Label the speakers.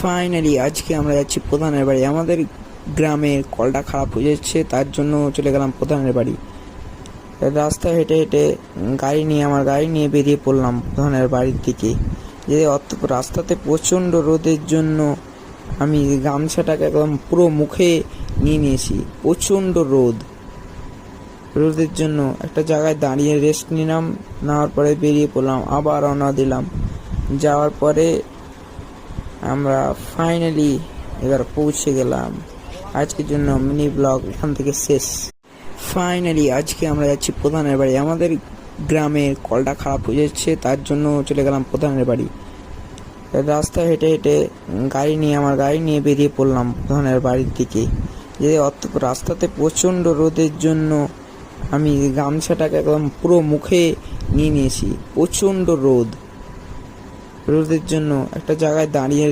Speaker 1: Finally আজকে আমরা যাচ্ছি প্রধানের বাড়ি। আমাদের গ্রামের কলটা খারাপ হয়ে যাচ্ছে, তার জন্য চলে গেলাম প্রধানের বাড়ি। রাস্তায় হেঁটে হেঁটে আমার গাড়ি নিয়ে বেরিয়ে পড়লাম প্রধানের বাড়ির দিকে। যে রাস্তাতে প্রচণ্ড রোদের জন্য আমি গামছাটাকে একদম পুরো মুখে নিয়ে নিয়েছি। প্রচণ্ড রোদের জন্য একটা জায়গায় দাঁড়িয়ে রেস্ট নিলাম, নেওয়ার পরে বেরিয়ে পড়লাম, আবার রওনা দিলাম। যাওয়ার পরে আমরা ফাইনালি এবার পৌঁছে গেলাম। আজকের জন্য মিনি ব্লগ এখান থেকে শেষ। ফাইনালি আজকে আমরা যাচ্ছি প্রধানের বাড়ি। আমাদের গ্রামের কলটা খারাপ হয়ে যাচ্ছে, তার জন্য চলে গেলাম প্রধানের বাড়ি। রাস্তায় হেঁটে হেঁটে আমার গাড়ি নিয়ে বেরিয়ে পড়লাম প্রধানের বাড়ির দিকে। যে রাস্তাতে প্রচণ্ড রোদের জন্য আমি গামছাটাকে একদম পুরো মুখে নিয়ে নিয়েছি। প্রচণ্ড রোদের জন্য একটা জায়গায় দাঁড়িয়ে